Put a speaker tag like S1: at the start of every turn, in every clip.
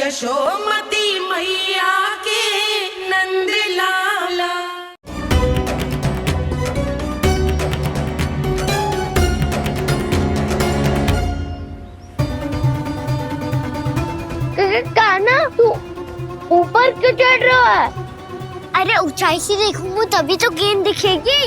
S1: यशोमती मैया के नंद लाला।
S2: कान्हा, तू ऊपर क्यों चढ़ रहा है? अरे ऊंचाई से देखूंगा तभी तो गेंद दिखेगी।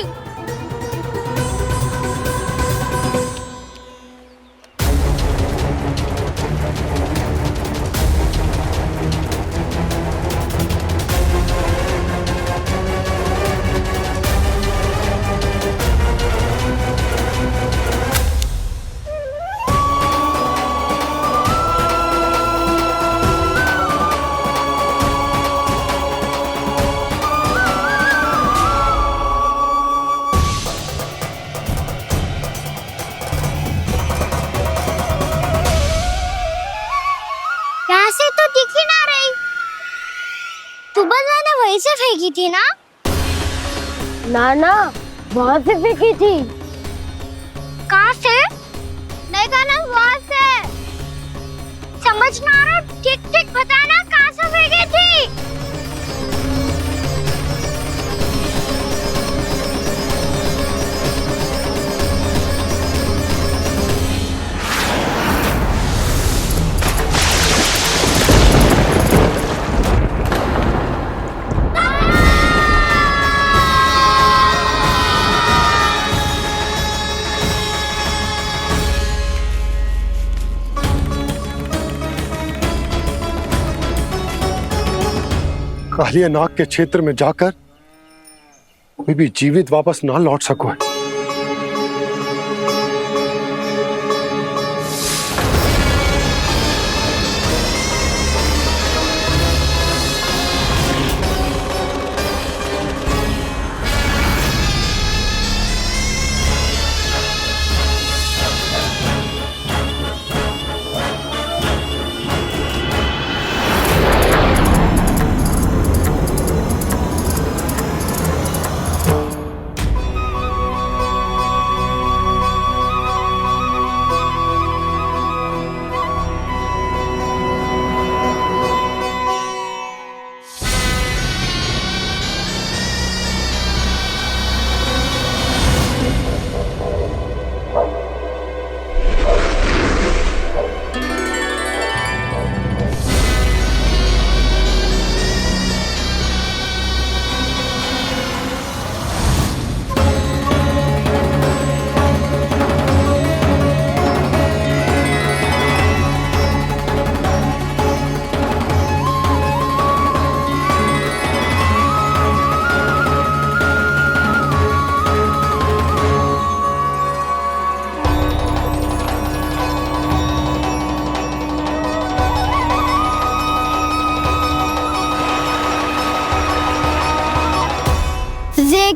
S2: तो दिख ही ना रही। सुबह मैंने वहीं से फेंकी थी ना? ना वहां से फेंकी थी। कहाँ से? नहीं कहना वहां से। समझ ना आ रहा, ठीक बताना कहाँ से फेंकी थी?
S3: कालिया नाग के क्षेत्र में जाकर कोई भी जीवित वापस ना लौट सको।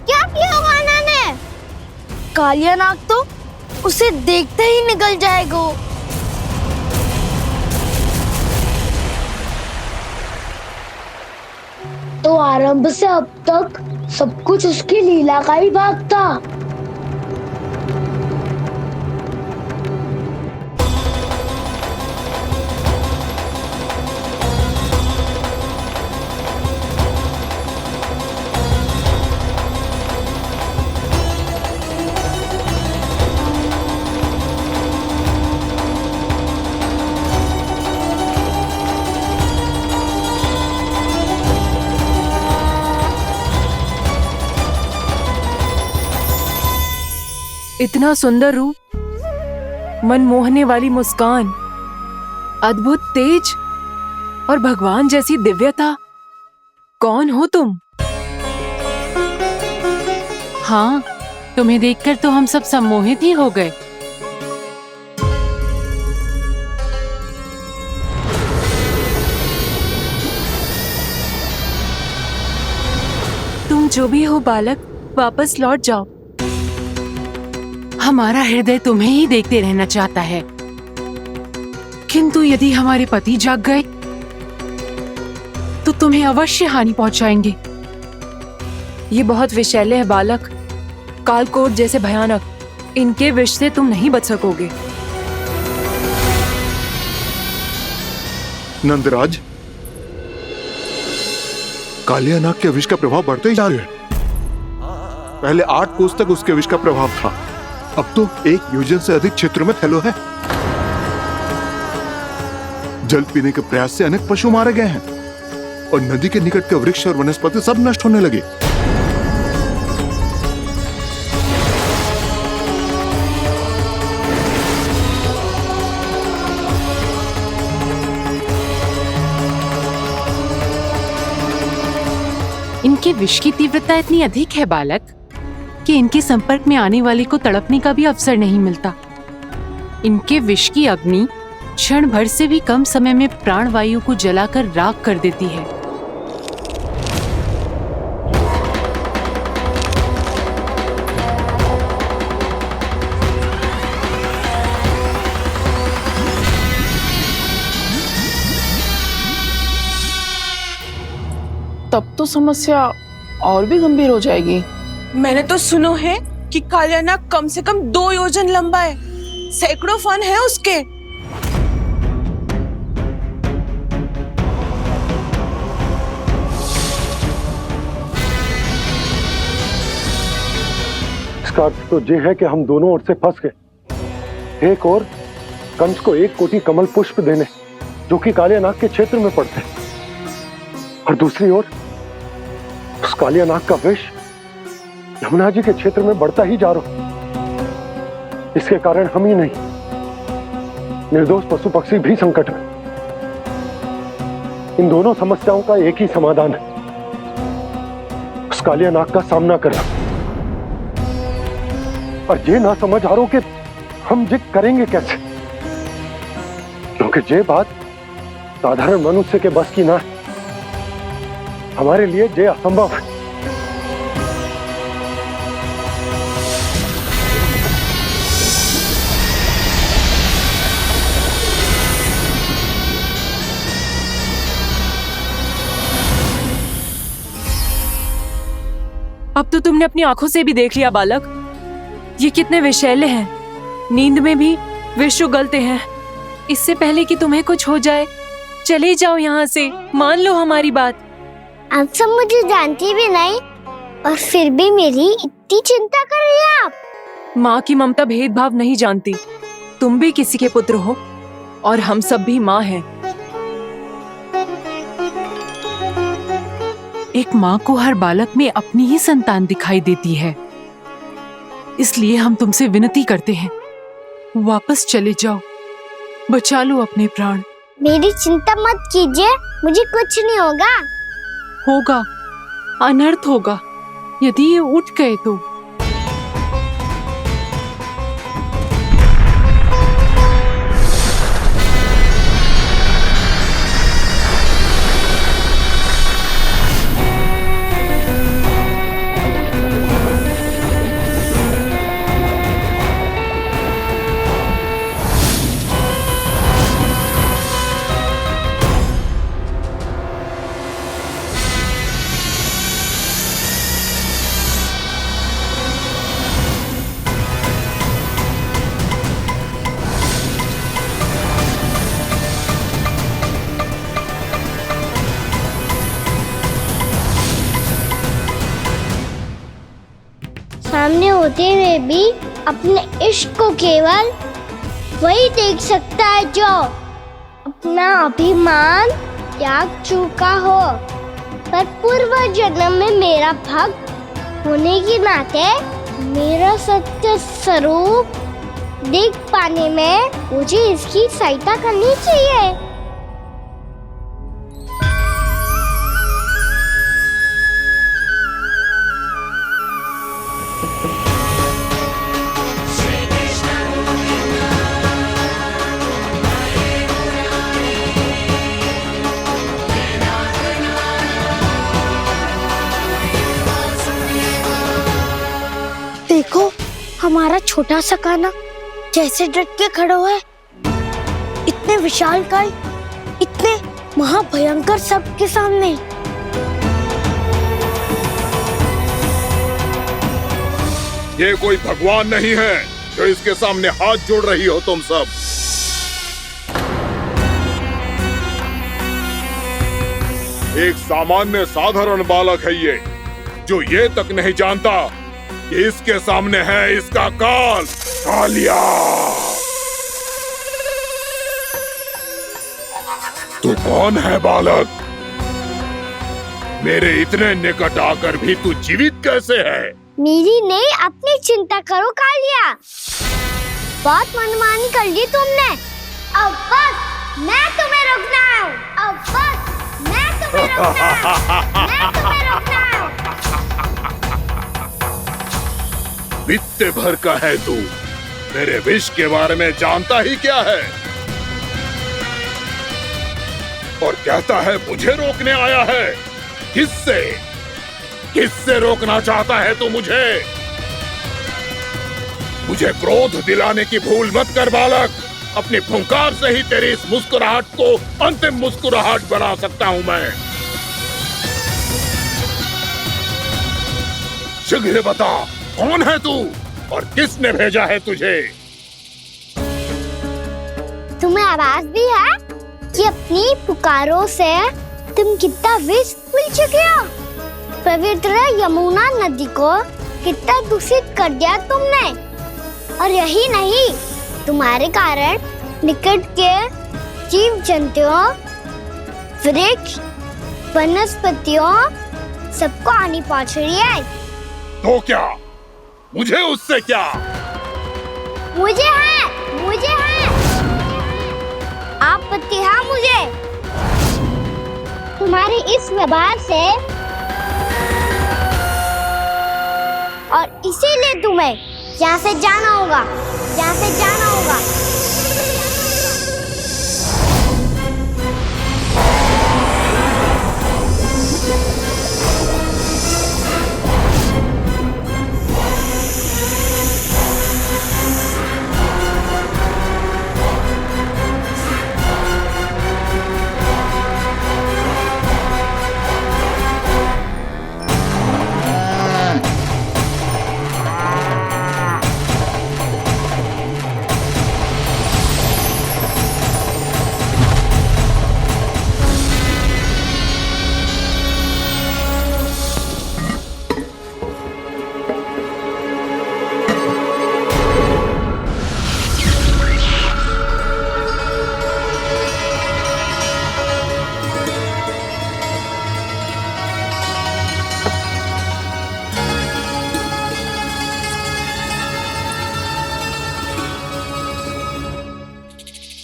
S2: क्या किया गाना ने? कालिया नाग तो उसे देखते ही निकल जाएगा। तो आरंभ से अब तक सब कुछ उसकी लीला का ही भाग था।
S4: इतना सुंदर रूप, मनमोहने वाली मुस्कान, अद्भुत तेज और भगवान जैसी दिव्यता। कौन हो तुम?
S5: हाँ, तुम्हें देखकर तो हम सब सम्मोहित ही हो गए।
S4: तुम जो भी हो बालक, वापस लौट जाओ।
S5: हमारा हृदय तुम्हें ही देखते रहना चाहता है, किंतु यदि हमारे पति जाग गए तो तुम्हें अवश्य हानि पहुंचाएंगे।
S4: ये बहुत विषैले है बालक, कालकोट जैसे भयानक। इनके विष से तुम नहीं बच सकोगे।
S3: नंदराज,
S6: कालियानाग के विष का प्रभाव बढ़ते ही जा रहा है। पहले 8 कोस तक उसके विष का प्रभाव था, अब तो 1 योजन से अधिक क्षेत्र में फैलो है। जल पीने के प्रयास से अनेक पशु मारे गए हैं और नदी के निकट के वृक्ष और वनस्पति सब नष्ट होने लगे।
S5: इनके विष की तीव्रता इतनी अधिक है बालक कि इनके संपर्क में आने वाले को तड़पने का भी अवसर नहीं मिलता। इनके विष की अग्नि क्षण भर से भी कम समय में प्राणवायु को जलाकर राख कर देती है।
S7: तब तो समस्या और भी गंभीर हो जाएगी।
S1: मैंने तो सुनो है कि कालियानाग कम से कम 2 योजन लंबा है, सैकड़ों फन है उसके।
S3: इसका अर्थ तो ये है कि हम दोनों ओर से फंस गए। एक और कंस को 1 कोटि कमल पुष्प देने जो कि कालियानाग के क्षेत्र में पड़ते हैं, और दूसरी ओर उस कालियानाग का विष यमुना जी के क्षेत्र में बढ़ता ही जा रहा। इसके कारण हम ही नहीं, निर्दोष पशु पक्षी भी संकट में। इन दोनों समस्याओं का एक ही समाधान है, उस कालियानाग का सामना करना। और ये ना समझ आ रहा कि हम ये करेंगे कैसे, क्योंकि ये बात साधारण मनुष्य के बस की ना है। हमारे लिए ये असंभव है।
S4: अब तो तुमने अपनी आंखों से भी देख लिया बालक, ये कितने विषैले हैं। नींद में भी विष उगलते हैं। इससे पहले कि तुम्हें कुछ हो जाए, चले जाओ यहाँ से, मान लो हमारी बात।
S2: आप सब मुझे जानती भी नहीं और फिर भी मेरी इतनी चिंता कर रही हैं आप।
S4: माँ की ममता भेदभाव नहीं जानती। तुम भी किसी के पुत्र हो और हम सब भी माँ हैं।
S5: एक माँ को हर बालक में अपनी ही संतान दिखाई देती है, इसलिए हम तुमसे विनती करते हैं, वापस चले जाओ, बचा लो अपने प्राण।
S2: मेरी चिंता मत कीजिए, मुझे कुछ नहीं होगा।
S5: होगा, अनर्थ होगा यदि ये उठ गए तो।
S2: सामने होते हुए भी अपने इश्क को केवल वही देख सकता है जो अपना अभिमान त्याग चुका हो। पर पूर्व जन्म में मेरा भक्त होने के नाते मेरा सत्य स्वरूप देख पाने में मुझे इसकी सहायता करनी चाहिए। देखो हमारा छोटा सा कान्हा कैसे डट के खड़ा हुआ है। इतने विशालकाय, इतने महाभयंकर सबके सामने।
S6: ये कोई भगवान नहीं है जो इसके सामने हाथ जोड़ रही हो तुम सब।
S8: एक सामान्य साधारण बालक है ये, जो ये तक नहीं जानता कि इसके सामने है इसका काल, कालिया। तू कौन है बालक? मेरे इतने निकट आकर भी तू जीवित कैसे है?
S2: मेरी नहीं, अपनी चिंता करो कालिया। बहुत मनमानी कर ली तुमने। अब बस मैं तुम्हें रोकना हूँ। अब बस मैं तुम्हें रोकना हूँ। मैं तुम्हें रोकना हूँ।
S8: बित्ते भर का है तू, मेरे विष के बारे में जानता ही क्या है? और कहता है मुझे रोकने आया है। किससे? किससे रोकना चाहता है तू मुझे? मुझे क्रोध दिलाने की भूल मत कर बालक। अपनी फुंकार से ही तेरी इस मुस्कुराहट को अंतिम मुस्कुराहट बना सकता हूं मैं। शीघ्र बता, कौन है तू और किसने भेजा है तुझे?
S2: तुम्हें आवाज भी है कि अपनी पुकारों से तुम कितना विष भूल चुके हो। पवित्र यमुना नदी को कितना दूषित कर दिया तुमने। और यही नहीं, तुम्हारे कारण निकट के जीव जंतुओं, वृक्ष, वनस्पतियों सबको हानि पहुंच रही है।
S8: तो क्या? मुझे उससे क्या?
S2: मुझे है आपत्ति है मुझे तुम्हारे इस व्यवहार से, और इसीलिए तुम्हें यहाँ से जाना होगा। यहाँ से जाना होगा।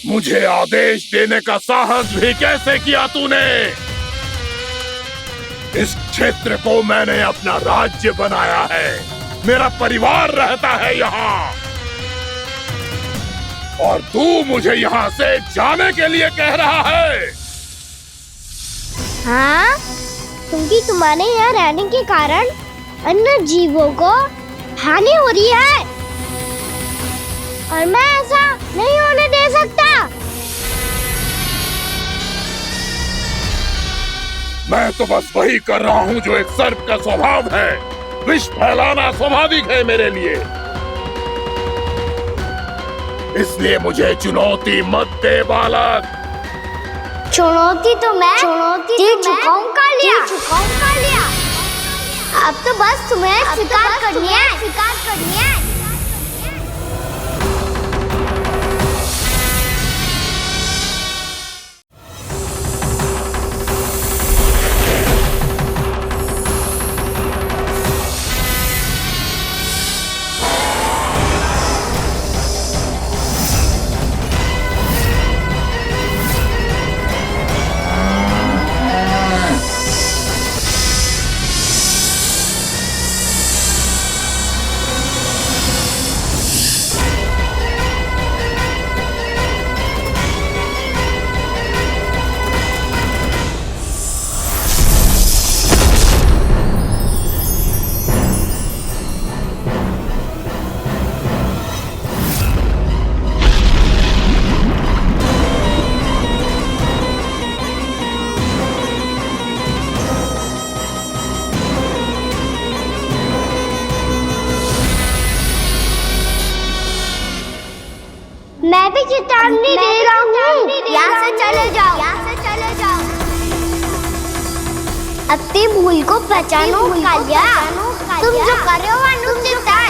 S8: मुझे आदेश देने का साहस भी कैसे किया तूने? इस क्षेत्र को मैंने अपना राज्य बनाया है। मेरा परिवार रहता है यहाँ, और तू मुझे यहाँ से जाने के लिए कह रहा है?
S2: हाँ, क्योंकि तुम्हारे यहाँ रहने के कारण अन्य जीवों को हानि हो रही है, और मैं ऐसा नहीं होने दे सकता।
S8: मैं तो बस वही कर रहा हूँ जो एक सर्प का स्वभाव है। विष फैलाना स्वाभाविक है मेरे लिए। इसलिए मुझे चुनौती मत दे बालक।
S2: चुनौती तो मैं दे चुका हूँ कालिया। अब तो बस तुम्हें स्वीकार करनी है। मैं भी चेतावनी दे रहा हूँ। यहाँ से चले जाओ। अपनी भूल को पहचानो कालिया। तुम जो कर रहे हो वो अनुचित है।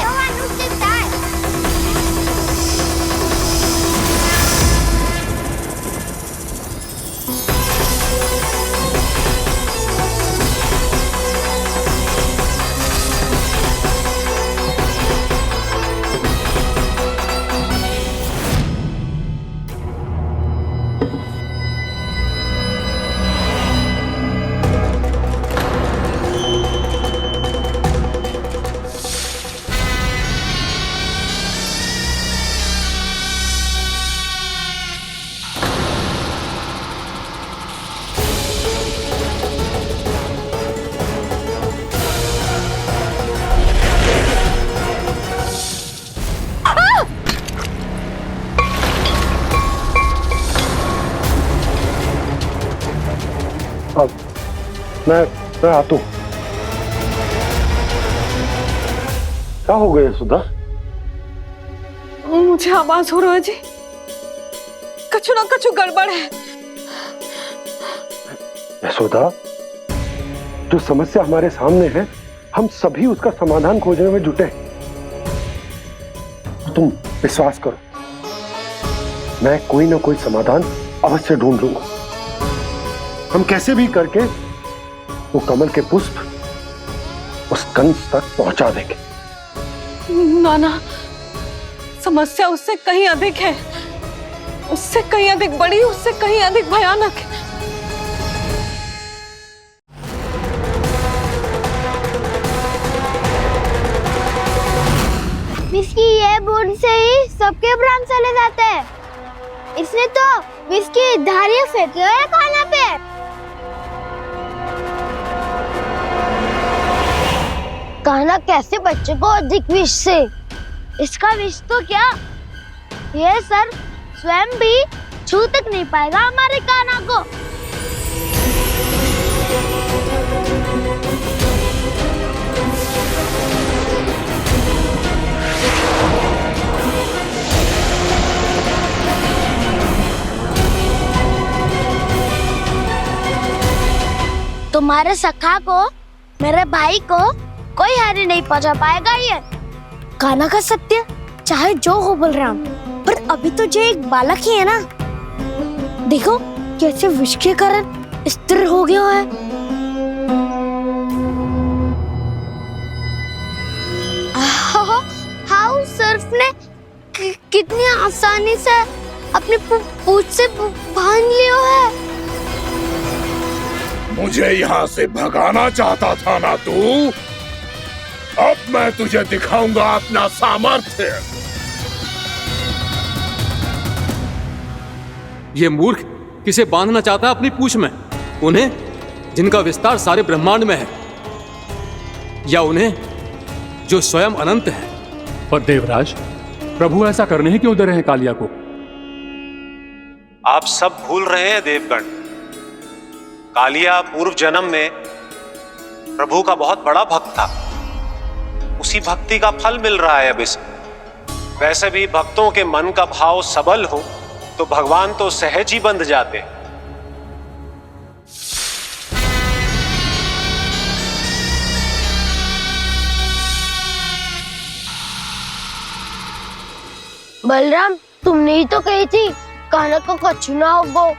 S3: अब मैं आता हूं। क्या हो गया सुधा?
S1: मुझे आवाज हो रहा है जी, कछु ना कछु गड़बड़ है।
S3: यशोदा, जो समस्या हमारे सामने है हम सभी उसका समाधान खोजने में जुटे हैं। तुम विश्वास करो, मैं कोई ना कोई समाधान अवश्य ढूंढ लूंगा। हम कैसे भी करके वो कमल के पुष्प उस कंस तक पहुंचा देंगे।
S1: नाना, समस्या उससे कहीं अधिक है, उससे कहीं अधिक बड़ी, उससे कहीं अधिक भयानक है।
S2: विस्की ये बूंद से ही सबके प्राण चले जाते हैं। इसने तो विस्की धारियां फेंकी है खाना पे। कान्हा कैसे बच्चे को अधिक विष से? इसका विष तो क्या, ये सर स्वयं भी छू तक नहीं पाएगा हमारे कान्हा को। तुम्हारे सखा को, मेरे भाई को कोई हानि नहीं पहुंचा पाएगा। ये कान्हा का सत्य चाहे जो हो बलराम, पर अभी तो जो एक बालक ही है ना। देखो कैसे विष के कारण स्थिर हो गया है। हाउ सर्फ ने कितनी आसानी से अपनी पूंछ से बांध लिया है।
S8: मुझे यहाँ से भगाना चाहता था ना तू? अब मैं तुझे दिखाऊंगा अपना सामर्थ्य।
S9: ये मूर्ख किसे बांधना चाहता है अपनी पूंछ में? उन्हें जिनका विस्तार सारे ब्रह्मांड में है, या उन्हें जो स्वयं अनंत है?
S10: पर देवराज, प्रभु ऐसा करने ही क्यों दे रहे हैं कालिया को?
S11: आप सब भूल रहे हैं देवगण, कालिया पूर्व जन्म में प्रभु का बहुत बड़ा भक्त था। उसी भक्ति का फल मिल रहा है अब इसे। वैसे भी भक्तों के मन का भाव सबल हो तो भगवान तो सहज ही बंध जाते।
S2: बलराम, तुमने ही तो कही थी कान्हा को कछु ना होगो।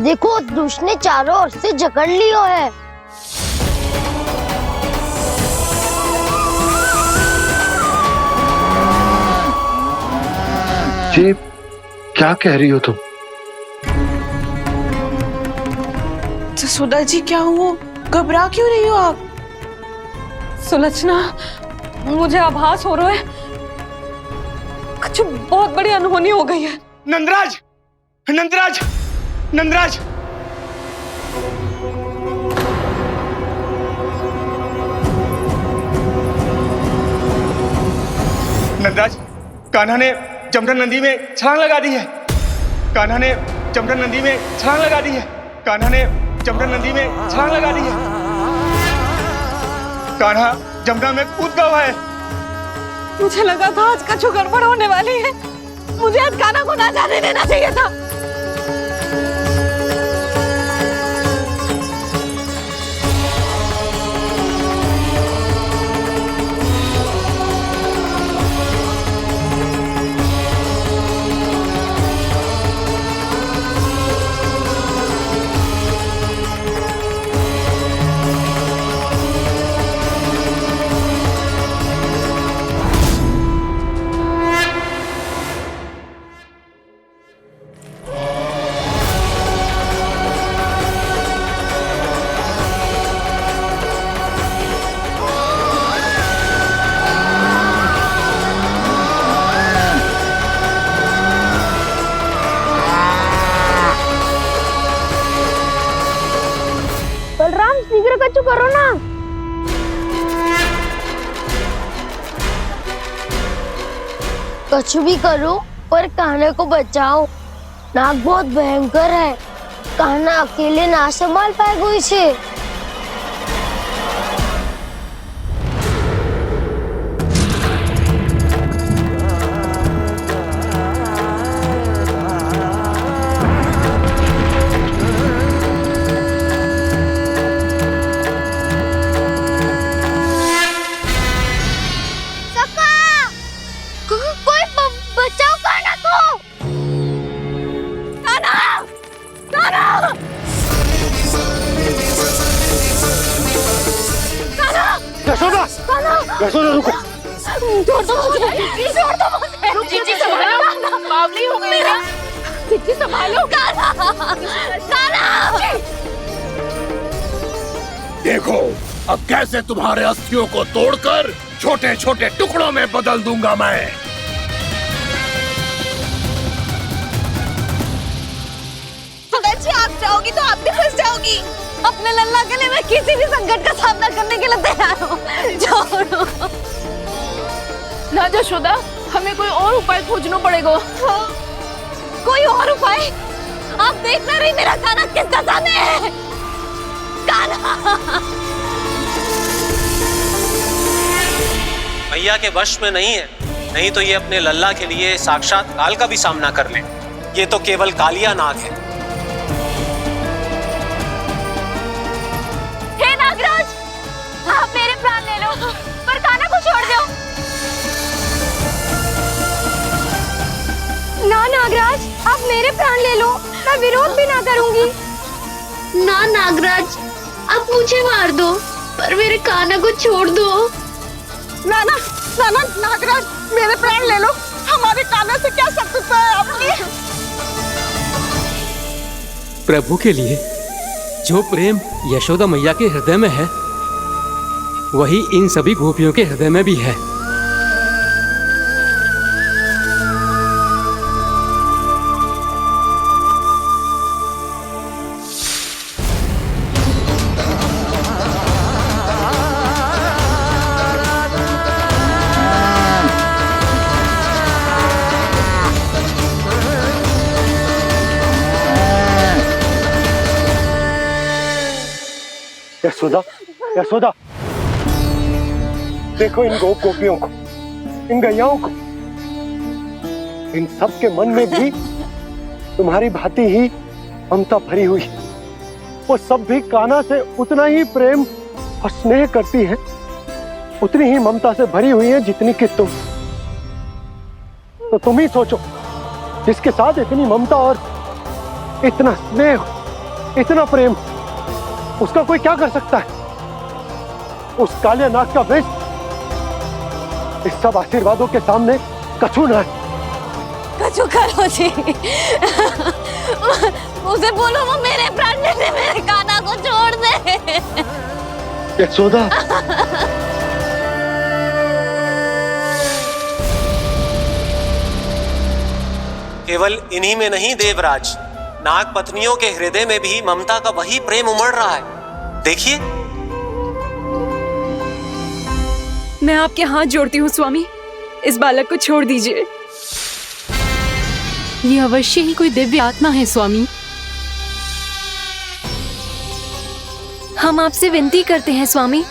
S2: देखो उस दुष्ट ने चारों ओर से जकड़ लियो है।
S3: जी, क्या कह रही हो तुम?
S1: सुधा जी, क्या हुआ? घबरा क्यों रही हो आप? सुलक्षणा, मुझे आभास हो रहा है कुछ बहुत बड़ी अनहोनी हो गई है।
S12: नंदराज, नंदराज, नंदराज, नंदराज, कान्हा ने जमदन नदी में छलांग लगा दी है। कान्हा ने जमदन नदी में छलांग लगा दी है। कान्हा ने जमदन नदी में छलांग लगा दी है। कान्हा जमुना में कूद गया है।
S1: मुझे लगा था आज कछु गड़बड़ होने वाली है। मुझे आज कान्हा को ना जाने देना चाहिए था।
S2: शीघ्र कच्चू करो ना। कच्चू भी करो पर कान्हा को बचाओ। नाग बहुत भयंकर है, कान्हा अकेले ना संभाल पाएगा इसे।
S3: यशोदा, यशोदा रुको।
S2: छोड़ दो मुझे, छोड़ दो मुझे। जीजी संभालो, बावली हो गई है। जीजी संभालो।
S8: देखो अब कैसे तुम्हारे अस्थियों को तोड़कर छोटे छोटे टुकड़ों में बदल दूंगा मैं।
S1: जी आप जाओगी तो आप भी फंस जाओगी। अपने लल्ला के लिए मैं किसी भी संकट का सामना करने के लिए तैयार हूँ। छोड़ो
S7: ना यशोदा, हमें कोई और उपाय खोजना पड़ेगा।
S1: कोई और उपाय? आप देख ना रही मेरा कान्हा किस दशा में है। कान्हा
S11: मैया के वश में नहीं है, नहीं तो ये अपने लल्ला के लिए साक्षात काल का भी सामना कर ले। ये तो केवल कालिया नाग है।
S2: हे नागराज, आप मेरे प्राण ले लो पर कान्हा को छोड़ दो। ना नागराज, आप मेरे प्राण ले लो, मैं विरोध भी ना करूंगी। ना नागराज, आप मुझे मार दो पर मेरे कान्हा को छोड़ दो।
S1: ना ना ना ना नागराज, मेरे प्राण ले लो। हमारे कान्हा से क्या शत्रुता है आपकी?
S9: प्रभु के लिए जो प्रेम यशोदा मैया के हृदय में है, वही इन सभी गोपियों के हृदय में भी है।
S3: यशोदा, यशोदा, देखो इन गोपियों को, इन गैयाओं को। इन सब के मन में भी तुम्हारी भांति ही ममता भरी हुई। वो सब भी कान्हा से उतना ही प्रेम और स्नेह करती हैं, उतनी ही ममता से भरी हुई है जितनी कि तुम। तो तुम ही सोचो, जिसके साथ इतनी ममता और इतना स्नेह, इतना प्रेम, उसका कोई क्या कर सकता है? उस कालिया नाग का विष इस सब आशीर्वादों के सामने कछु ना है।
S1: कछु करो जी। उसे बोलो वो मेरे प्राण ले ले, मेरे कान्हा को छोड़ दे।
S3: यशोदा,
S11: केवल इन्हीं में नहीं देवराज, नाग पत्नियों के हृदय में भी ममता का वही प्रेम उमड़ रहा है। देखिए।
S4: मैं आपके हाथ जोड़ती हूँ स्वामी, इस बालक को छोड़ दीजिए।
S5: ये अवश्य ही कोई दिव्य आत्मा है स्वामी।
S4: हम आपसे विनती करते हैं स्वामी,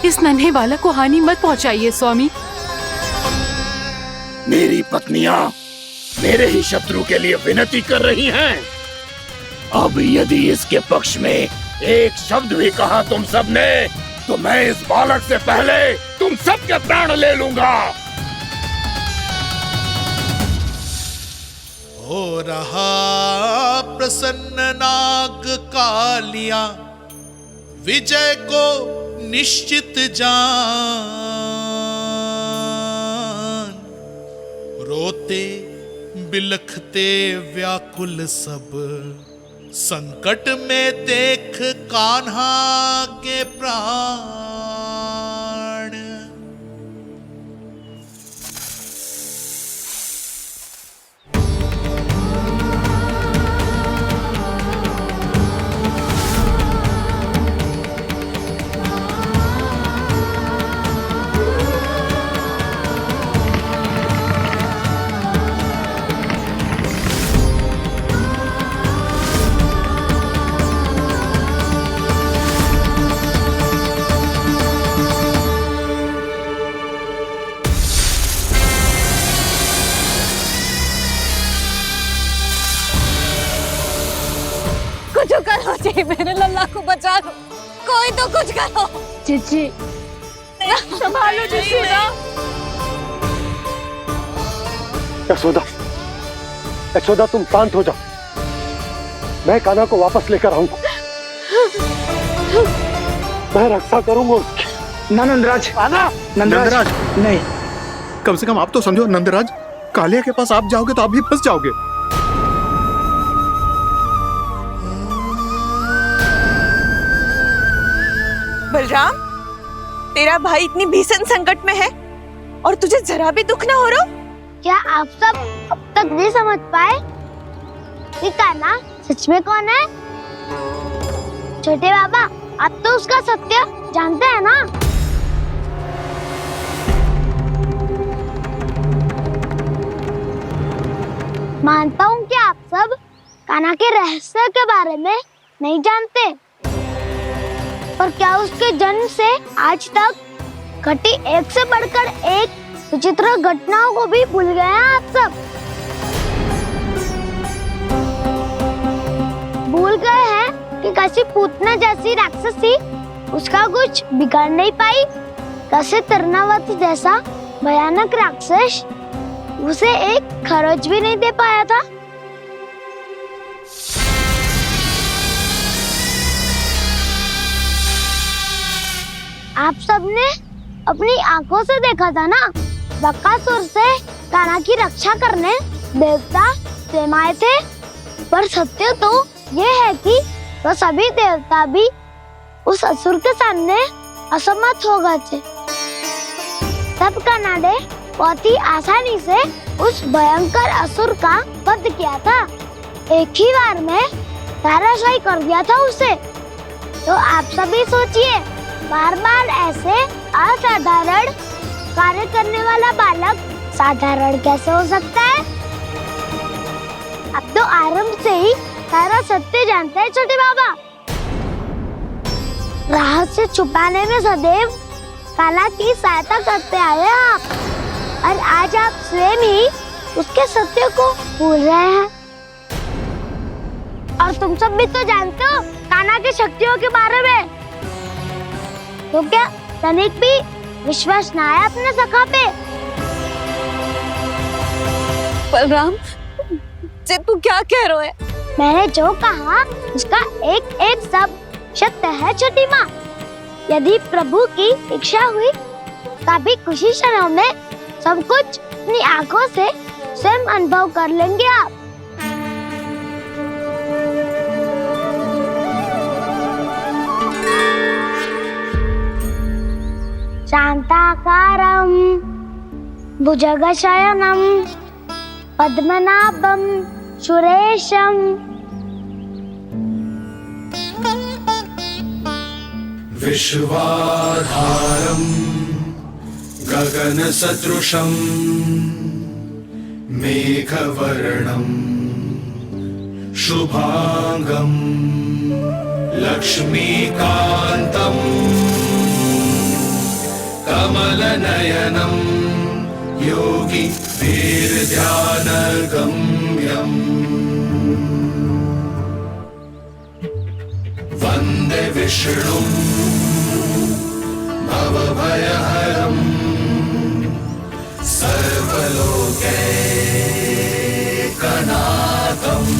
S5: इस नन्हे बालक को हानि मत पहुंचाइए स्वामी।
S8: मेरी पत्नियां मेरे ही शत्रु के लिए विनती कर रही हैं। अब यदि इसके पक्ष में एक शब्द भी कहा तुम सबने, तो मैं इस बालक से पहले तुम सबके प्राण ले लूंगा।
S13: हो रहा प्रसन्न नाग कालिया, विजय को निश्चित जान। रोते बिलखते व्याकुल सब, संकट में देख कान्हा के प्राण।
S1: अपने लल्ला को बचा लो, कोई तो कुछ करो।
S2: जीजी
S1: संभालो जसोदा।
S3: यशोदा, यशोदा तुम शांत हो जाओ, मैं कान्हा को वापस लेकर आऊंगा, मैं रक्षा करूंगा उसकी।
S12: ना नंदराज,
S6: नंदराज
S12: नहीं,
S6: कम से कम आप तो समझो नंदराज, कालिया के पास आप जाओगे तो आप भी फंस जाओगे।
S7: बलराम, तेरा भाई इतनी भीषण संकट में है और तुझे जरा भी दुख ना हो रहा?
S2: क्या आप सब अब तक नहीं समझ पाए कि कान्हा सच में कौन है? छोटे बाबा, आप तो उसका सत्य जानते हैं ना? मानता हूँ कि आप सब कान्हा के रहस्य के बारे में नहीं जानते, पर क्या उसके जन्म से आज तक घटी एक से बढ़कर एक विचित्र घटनाओं को भी भूल गए हैं आप सब? भूल गए हैं कि कैसी पूतना जैसी राक्षसी उसका कुछ बिगाड़ नहीं पाई, कैसे तरनावत जैसा भयानक राक्षस उसे एक खरोच भी नहीं दे पाया था। आप सबने अपनी आंखों से देखा था ना, बकासुर से कान्हा की रक्षा करने देवता स्वयं आए थे, पर सत्य तो ये है कि वो सभी देवता भी उस असुर के सामने असमर्थ हो गए थे। तब कान्हा ने बहुत ही आसानी से उस भयंकर असुर का वध किया था, एक ही बार में धराशायी कर दिया था उसे। तो आप सभी सोचिए, बार बार ऐसे असाधारण कार्य करने वाला बालक साधारण कैसे हो सकता है? अब तो आरंभ से ही सारा सत्य जानते हैं छोटे बाबा। रहस्य छुपाने में सदैव कान्हा की सहायता करते आए आप, और आज आप स्वयं ही उसके सत्य को भूल रहे हैं। और तुम सब भी तो जानते हो कान्हा की शक्तियों के बारे में, तो क्या तनिक भी विश्वास ना है अपने सखा पे?
S1: बलराम, जे तू क्या कह रहे है?
S2: मैंने जो कहा उसका एक एक शब्द सत्य है छोटी माँ। यदि प्रभु की इच्छा हुई तभी कुछ ही क्षणों में सब कुछ अपनी आंखों से स्वयं अनुभव कर लेंगे आप। शांताकारं भुजगशयनं पद्मनाभं सुरेशं
S13: विश्वाधारं गगनसदृशं मेघवर्णं शुभांगं लक्ष्मीकान्तं कमलनयनं योगी वीरध्यानगम्यं वन्दे विष्णुं भवभयहरं सर्वलोकैकनाथम्।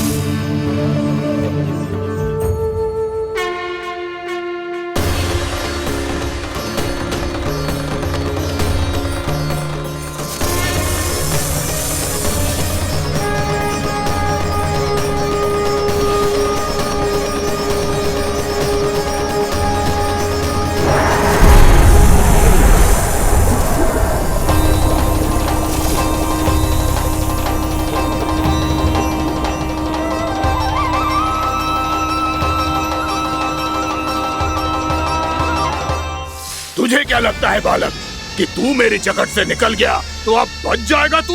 S8: तुझे क्या लगता है बालक कि तू मेरी जकड़ से निकल गया तो अब बच जाएगा तू?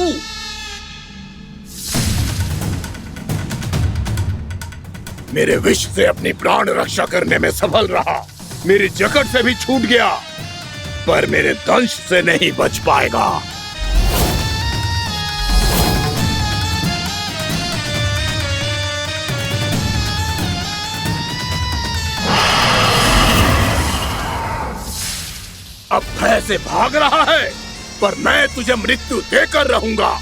S8: मेरे विष से अपनी प्राण रक्षा करने में सफल रहा, मेरी जकड़ से भी छूट गया, पर मेरे दंश से नहीं बच पाएगा। अब भय से भाग रहा है, पर मैं तुझे मृत्यु देकर रहूंगा।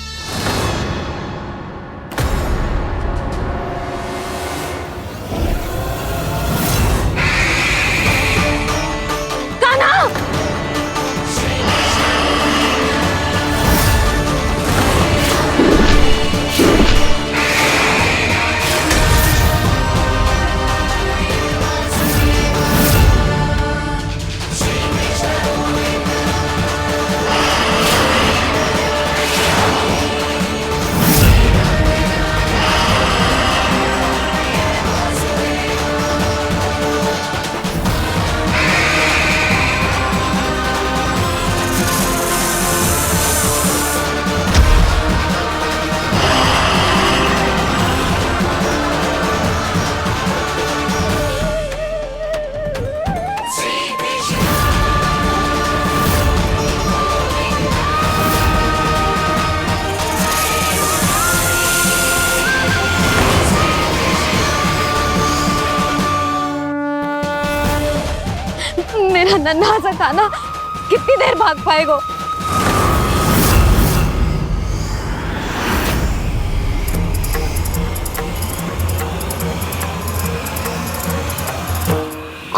S1: मेरा नन्हा सा कान्हा कितनी देर भाग पाएगा?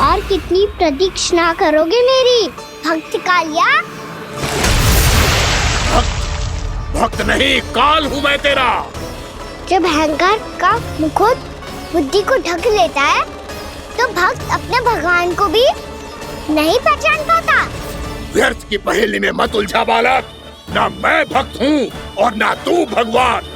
S2: और कितनी प्रतीक्षा करोगे मेरी भक्त कालिया?
S8: भक्त नहीं, काल हूँ मैं तेरा।
S2: जब अहंकार का मुकुट बुद्धि को ढक लेता है तो भक्त अपने भगवान को भी नहीं पहचान पाता।
S8: व्यर्थ की पहेली में मत उलझा बालक। ना मैं भक्त हूँ और ना तू भगवान।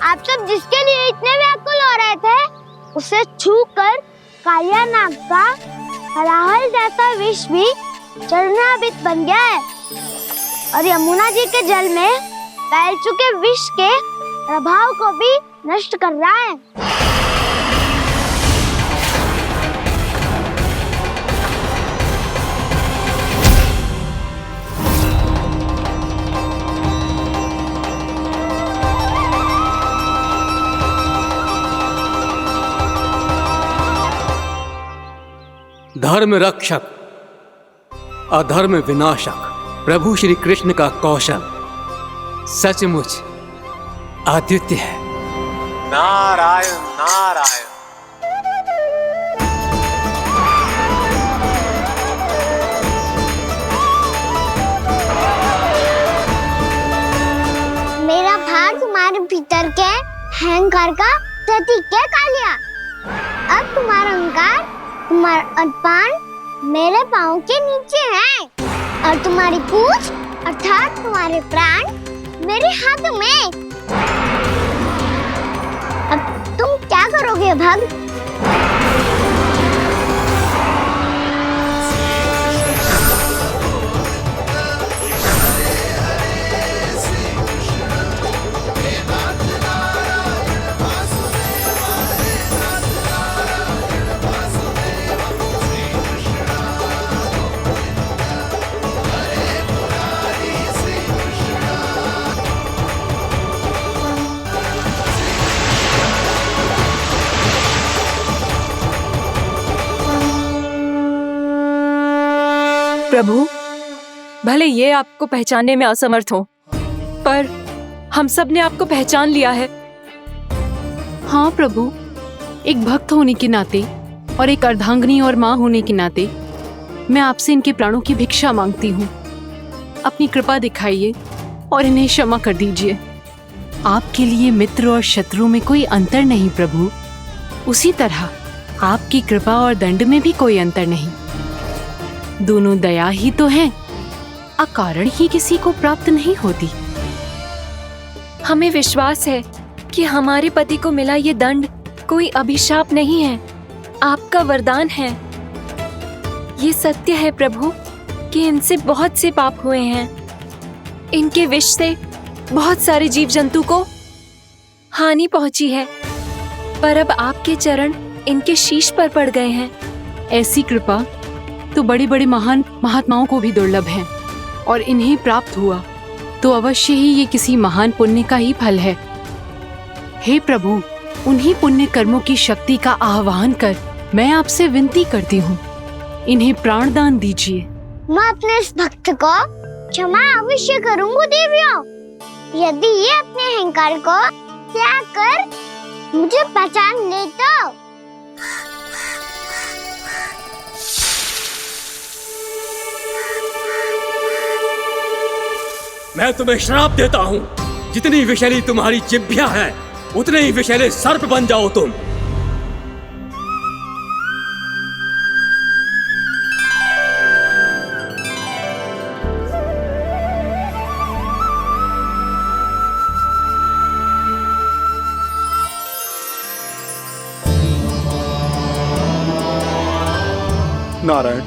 S2: आप सब जिसके लिए इतने व्याकुल हो रहे थे, उसे छूकर कालिया नाग का हलाहल जैसा विष भी चरणामृत बन गया है और यमुना जी के जल में फैल चुके विष के प्रभाव को भी नष्ट कर रहा है।
S9: धर्म रक्षक अधर्म विनाशक प्रभु श्री कृष्ण का कौशल सचमुच अद्वितीय है।
S11: नारायण नारायण।
S2: मेरा भार तुम्हारे भीतर के अहंकार का प्रतीक है कालिया। अब तुम्हारा अहंकार, तुम्हारा अनपान मेरे पाँव के नीचे है और तुम्हारी पूंछ अर्थात तुम्हारे प्राण मेरे हाथ में। करोगे भक्त?
S4: प्रभु, भले ये आपको पहचानने में असमर्थ हो, पर हम सब ने आपको पहचान लिया है।
S5: हाँ प्रभु, एक भक्त होने के नाते और एक अर्धांगिनी और माँ होने के नाते मैं आपसे इनके प्राणों की भिक्षा मांगती हूँ। अपनी कृपा दिखाइए और इन्हें क्षमा कर दीजिए। आपके लिए मित्र और शत्रु में कोई अंतर नहीं प्रभु। उसी तरह आपकी कृपा और दंड में भी कोई अंतर नहीं। दोनों दया ही तो हैं, अकारण ही किसी को प्राप्त नहीं होती।
S4: हमें विश्वास है कि हमारे पति को मिला ये दंड कोई अभिशाप नहीं है, आपका वरदान है। ये सत्य है प्रभु कि इनसे बहुत से पाप हुए हैं। इनके विष से बहुत सारे जीव जंतु को हानि पहुंची है, पर अब आपके चरण इनके शीश पर पड़ गए हैं।
S5: ऐसी कृपा तो बड़े बड़े महान महात्माओं को भी दुर्लभ है, और इन्हें प्राप्त हुआ तो अवश्य ही ये किसी महान पुण्य का ही फल है। हे प्रभु, उन्हीं पुण्य कर्मों की शक्ति का आह्वान कर मैं आपसे विनती करती हूँ, इन्हें प्राण दान दीजिए।
S2: मैं अपने इस भक्त को क्षमा अवश्य करूंगा देवियों, यदि ये अपने अहंकार को त्याग कर मुझे पहचान ले तो।
S9: मैं तुम्हें श्राप देता हूँ, जितनी विषैली तुम्हारी जिह्वा है उतने ही विषैले सर्प बन जाओ तुम।
S6: नारायण,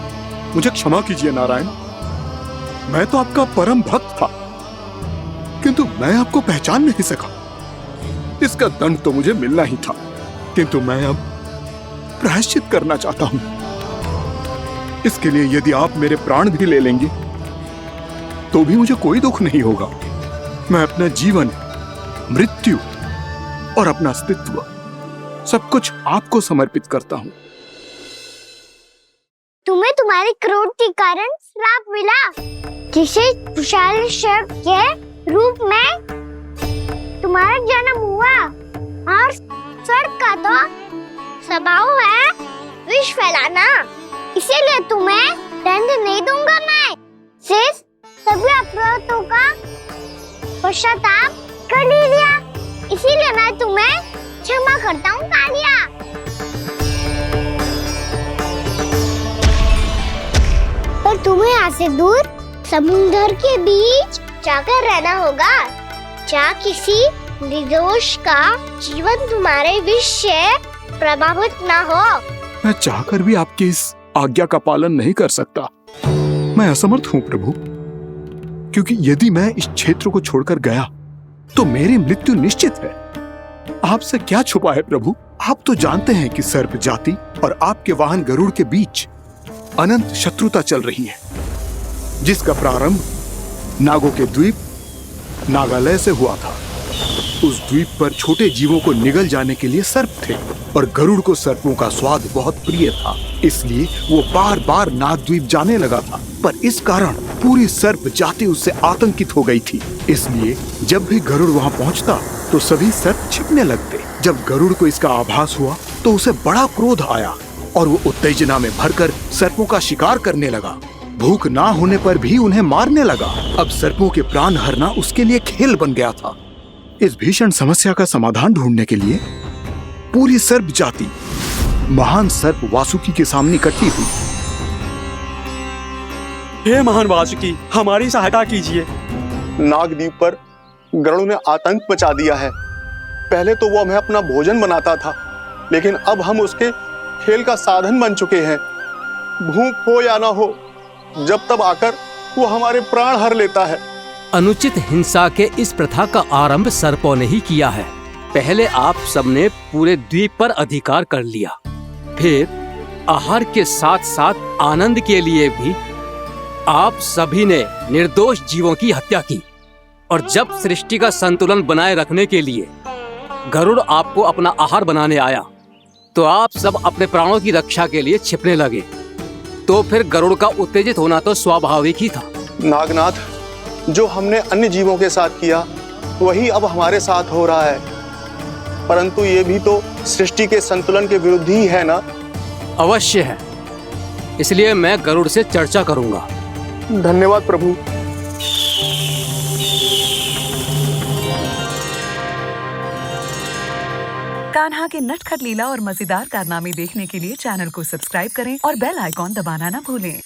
S6: मुझे क्षमा कीजिए नारायण। मैं तो आपका परम भक्त था, किंतु मैं आपको पहचान नहीं सका। इसका दंड तो मुझे मिलना ही था, किंतु मैं अब प्रायश्चित करना चाहता हूं। इसके लिए यदि आप मेरे प्राण भी ले लेंगे तो भी मुझे कोई दुख नहीं होगा। मैं अपना जीवन, मृत्यु और अपना अस्तित्व सब कुछ आपको समर्पित करता हूं।
S2: तुम्हें तुम्हारे क्रोध के कारण श्राप मिला, जिसे विशाल सर्प के रूप में तुम्हारा जन्म हुआ, और सर्प का तो स्वभाव है विष फैलाना। इसीलिए तुम्हें दंड नहीं दूंगा मैं, सिर्फ सभी अपराधों का पश्चाताप कर लिया। इसीलिए मैं तुम्हें क्षमा करता हूँ कालिया। पर तुम्हें यहाँ से दूर समुद्र के बीच जाकर रहना होगा, जहाँ किसी निर्दोष का जीवन तुम्हारे विष से प्रभावित ना हो।
S6: मैं चाहकर भी आपकी इस आज्ञा का पालन नहीं कर सकता। मैं असमर्थ हूँ प्रभु, क्योंकि यदि मैं इस क्षेत्र को छोड़कर गया तो मेरी मृत्यु निश्चित है। आपसे क्या छुपा है प्रभु? आप तो जानते हैं कि सर्प जाति और आपके वाहन गरुड़ के बीच अनंत शत्रुता चल रही है, जिसका प्रारंभ नागों के द्वीप नागालय से हुआ था। उस द्वीप पर छोटे जीवों को निगल जाने के लिए सर्प थे, और गरुड़ को सर्पों का स्वाद बहुत प्रिय था, इसलिए वो बार बार नागद्वीप जाने लगा था। पर इस कारण पूरी सर्प जाति उससे आतंकित हो गई थी। इसलिए जब भी गरुड़ वहां पहुंचता तो सभी सर्प छिपने लगते। जब गरुड़ को इसका आभास हुआ तो उसे बड़ा क्रोध आया, और वो उत्तेजना में भरकर सर्पों का शिकार करने लगा। भूख ना होने पर भी उन्हें मारने लगा। अब सर्पों के प्राण हरना उसके लिए खेल बन गया था। इस भीषण समस्या का समाधान ढूंढने के लिए पूरी सर्प जाति महान सर्प वासुकी के सामने इकट्ठी हुई।
S12: हे महान वासुकी, हमारी सहायता कीजिए।
S14: नागद्वीप पर गरुड़ ने आतंक मचा दिया है। पहले तो वो हमें अपना भोजन बनाता था, लेकिन अब हम उसके खेल का साधन बन चुके हैं। भूख हो या ना हो, जब तब आकर वो हमारे प्राण हर लेता है।
S9: अनुचित हिंसा के इस प्रथा का आरंभ सर्पों ने ही किया है। पहले आप सबने पूरे द्वीप पर अधिकार कर लिया, फिर आहार के साथ साथ आनंद के लिए भी आप सभी ने निर्दोष जीवों की हत्या की। और जब सृष्टि का संतुलन बनाए रखने के लिए गरुड़ आपको अपना आहार बनाने आया, तो आप सब अपने प्राणों की रक्षा के लिए छिपने लगे। तो फिर गरुड़ का उत्तेजित होना तो स्वाभाविक ही था।
S14: नागनाथ, जो हमने अन्य जीवों के साथ किया वही अब हमारे साथ हो रहा है, परंतु ये भी तो सृष्टि के संतुलन के विरुद्ध ही है ना?
S9: अवश्य है, इसलिए मैं गरुड़ से चर्चा करूंगा।
S14: धन्यवाद प्रभु।
S15: कान्हा के नटखट लीला और मजेदार कारनामे देखने के लिए चैनल को सब्सक्राइब करें और बेल आइकॉन दबाना ना भूलें।